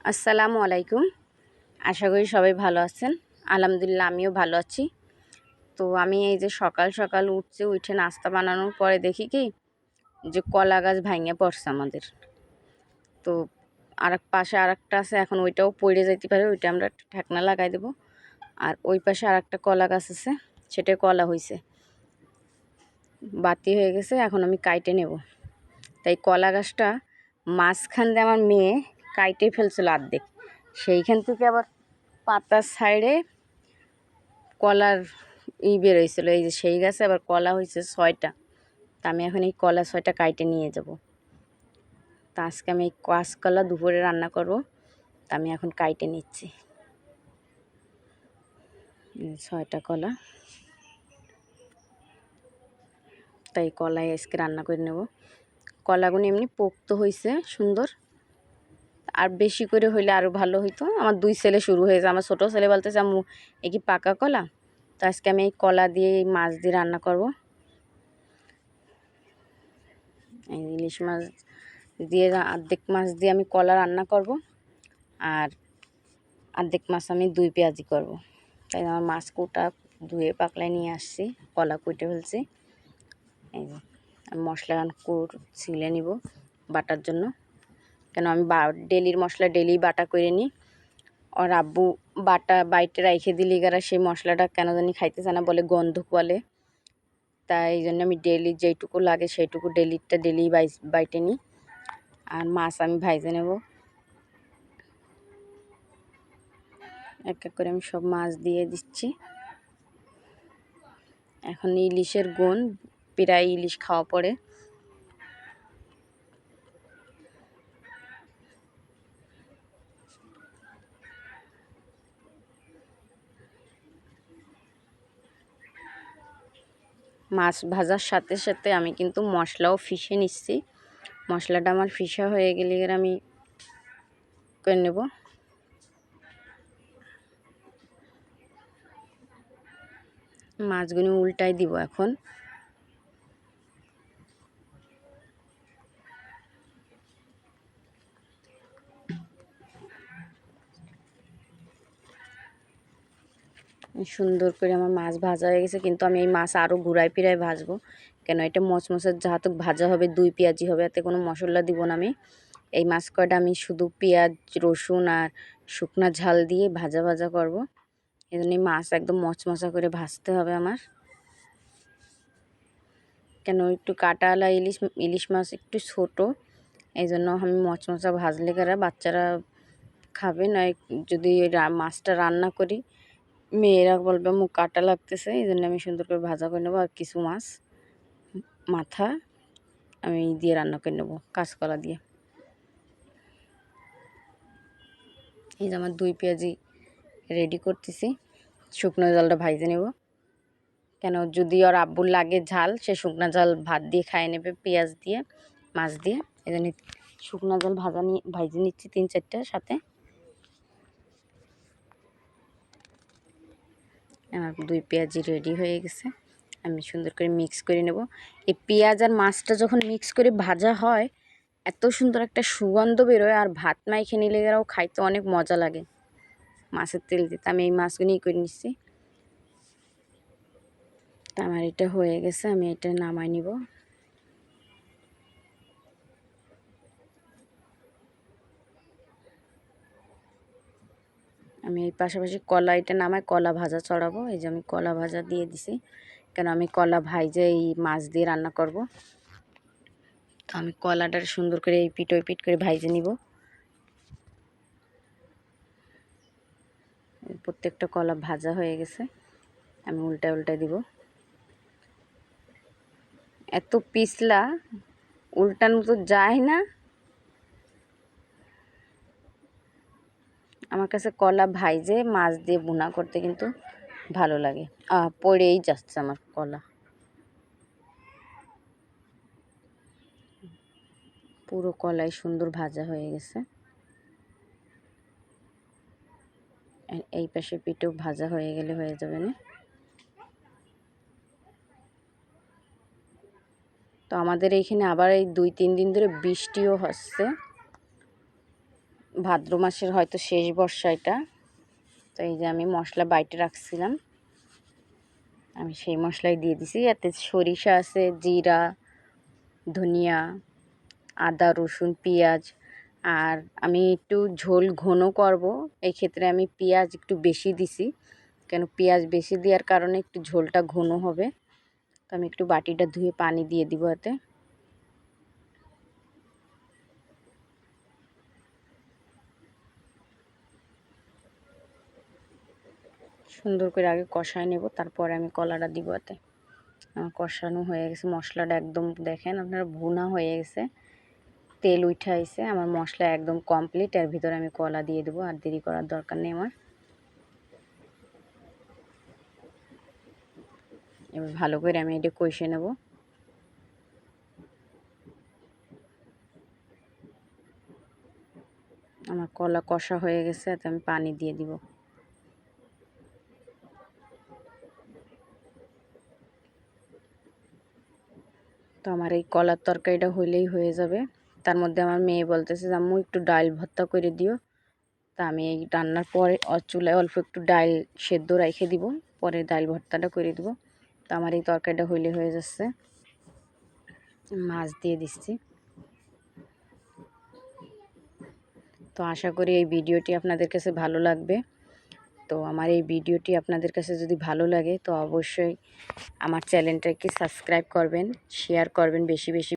আসসালামু আলাইকুম। আশা করি সবাই ভালো আছেন। আলহামদুলিল্লাহ আমিও ভালো আছি। তো আমি এই যে সকাল সকাল উঠে নাস্তা বানানোর পরে দেখি কি যে কলা গাছ ভাঙে পড়ছে আমাদের। তো পাশে আরেকটা আছে, এখন ওইটাও পড়ে যাইতে পারে, ওইটা আমরা ঠেকনা লাগাই দেব। আর ওই পাশে আরেকটা কলা গাছ আছে, সেটা কলা হয়েছে, বাতি হয়ে গেছে, এখন আমি কাইটে নেব। তাই কলা গাছটা মাঝখান দিয়ে আমার মেয়ে কাইটে ফেলছিল অর্ধেক, সেইখান থেকে আবার পাতার সাইডে কলার বেরোইছিল, এই যে সেই গাছে আবার কলা হয়েছে 6টা। তা আমি এখন এই কলা 6টা কাইটে নিয়ে যাব। তা আজকে আমি এই কাঁচকলা দুপুরে রান্না করব। তা আমি এখন কাইটে নিচ্ছি 6টা কলা। তাই কলাই আজকে রান্না করে নেব। কলাগুলো এমনি পোক্ত হয়েছে সুন্দর, আর বেশি করে হইলে আরও ভালো হইতো। আমার 2 ছেলে শুরু হয়েছে, আমার ছোটো ছেলে বলতেছে আম্মু এ কি পাকা কলা। তো আজকে আমি এই কলা দিয়ে এই মাছ দিয়ে রান্না করব। এই ইলিশ মাছ দিয়ে অর্ধেক মাছ দিয়ে আমি কলা রান্না করব, আর অর্ধেক মাছ আমি 2 পেঁয়াজি করব। তাই আমার মাছ কোটা ধুয়ে পাকলায় নিয়ে আসছি, কলা কুটে ফেলছি। এই যে আমি মশলা ছিলে নিব বাটার জন্য, কেন আমি ডেলির মশলা ডেলি বাটা করে নিই। আর আব্বু বাইটে রাইখে দিলি গারা সেই মশলাটা কেন জানি খাইতেছে না, বলে গন্ধ বলে। তাই এই জন্য আমি ডেলি যেইটুকু লাগে সেইটুকু ডেলি বাইটে নিই। আর মাছ আমি ভাইজে নেব। এক এক করে আমি সব মাছ দিয়ে দিচ্ছি। এখন ইলিশের গুণ, প্রায় ইলিশ খাওয়া পড়ে। মাছ ভাজার সাথে সাথে আমি কিন্তু মশলাও ফিশে নিচ্ছি। মশলাটা আমার ফিশা হয়ে গেলে আমি করে নেব। মাছগুলো উল্টাই দিব এখন। সুন্দর করে আমার মাছ ভাজা হয়ে গেছে, কিন্তু আমি এই মাছ আরও ঘুরাই ফিরাই ভাজবো, কেন এটা মচমচের যাহাতু ভাজা হবে, 2 পেঁয়াজি হবে, এতে কোনো মশলা দিব না আমি। এই মাছ কয়টা আমি শুধু পেঁয়াজ রসুন আর শুকনা ঝাল দিয়ে ভাজা ভাজা করব। এই জন্য মাছ একদম মচমচা করে ভাজতে হবে আমার, কেন একটু কাঁটাওয়ালা ইলিশ মাছ একটু ছোট, এই জন্য আমি মচমচা ভাজলে গেরা বাচ্চারা খাবে না। যদি মাছটা রান্না করি মেয়েরা বলবে মুখ কাটা লাগতেছে, এই জন্য আমি সুন্দর করে ভাজা করে নেবো। আর কিছু মাছ মাথা আমি দিয়ে রান্না করে নেবো কাঁচকলা দিয়ে। এই যে আমার 2 পেঁয়াজি রেডি করতেছি, শুকনো জলটা ভাইজে নেব। কেন যদি ওর আব্বুর লাগে ঝাল, সে শুকনো জল ভাত দিয়ে খাইয়ে নেবে পেঁয়াজ দিয়ে মাছ দিয়ে। এই জন্য শুকনো জল ভাইজে নিচ্ছি 3-4টার সাথে। আমার 2 পেঁয়াজি রেডি হয়ে গেছে, আমি সুন্দর করে মিক্স করে নেব। এই পেঁয়াজ আর মাছটা যখন মিক্স করে ভাজা হয় এত সুন্দর একটা সুগন্ধ বেরোয়, আর ভাত মাইখে নিলে গেলেও খাইতে অনেক মজা লাগে মাছের তেল দিতে। আমি এই মাছগুলোই করে নিচ্ছি। তা আমার এটা হয়ে গেছে, আমি এটা নামাই নিব। আমি এই পাশাপাশি এটা নামাই কলা ভাজা চড়াবো। এই যে আমি কলা ভাজা দিয়ে দিছি, কেন আমি কলা ভাইজে এই মাছ দিয়ে রান্না করব। তো আমি কলাটা সুন্দর করে এই পিঠ ওই পিঠ করে ভাইজে নিব। প্রত্যেকটা কলা ভাজা হয়ে গেছে, আমি উল্টায় দিব। এত পিছলা উল্টানো তো যায় না। আমার কাছে কলা ভাইজে মাছ দিয়ে ভুনা করতে কিন্তু ভালো লাগে। পড়েই যাচ্ছে আমার কলা, পুরো কলাই সুন্দর ভাজা হয়ে গেছে। এই পাশে পিঠেও ভাজা হয়ে গেলে হয়ে যাবে না। তো আমাদের এইখানে আবার এই 2-3 দিন ধরে বৃষ্টিও হচ্ছে। ভাদ্র মাসের হয়তো শেষ বর্ষা এটা। তো এই যে আমি মশলা বাইটে রাখছিলাম, আমি সেই মশলাই দিয়ে দিছি। এতে সরিষা আছে, জিরা, ধনিয়া, আদা, রসুন, পেঁয়াজ। আর আমি একটু ঝোল ঘন করব, এই ক্ষেত্রে আমি পেঁয়াজ একটু বেশি দিছি, কেন পেঁয়াজ বেশি দেওয়ার কারণে একটু ঝোলটা ঘন হবে। তো আমি একটু বাটিটা ধুয়ে পানি দিয়ে দিব এতে। সুন্দর করে আগে কষায় নেব, তারপরে আমি কলাটা দিব এতে। আমার কষানো হয়ে গেছে, মশলাটা একদম দেখেন আপনারা ভুনা হয়ে গেছে, তেল উঠে আইছে। আমার মশলা একদম কমপ্লিট। এর ভিতরে আমি কলা দিয়ে দেবো, আর দেরি করার দরকার নেই আমার। এবার ভালো করে আমি এটা কষে নেব। আমার কলা কষা হয়ে গেছে, এতে আমি পানি দিয়ে দিব। তো আমার এই কলার তরকারিটা হইলেই হয়ে যাবে। তার মধ্যে আমার মেয়ে বলতেছে যে আম্মু একটু ডাল ভর্তা করে দিও। তা আমি এই রান্নার পরে চুলায় অল্প একটু ডাল সেদ্ধ রেখে দিব, পরে ডাল ভর্তাটা করে দিব। তো আমার এই তরকারিটা হইলে হয়ে যাচ্ছে। মাছ দিয়ে দিচ্ছি। তো আশা করি এই ভিডিওটি আপনাদের কাছে ভালো লাগবে। তো আমার এই ভিডিওটি আপনাদের কাছে যদি ভালো লাগে তো অবশ্যই আমার চ্যানেলটাকে সাবস্ক্রাইব করবেন, শেয়ার করবেন বেশি বেশি।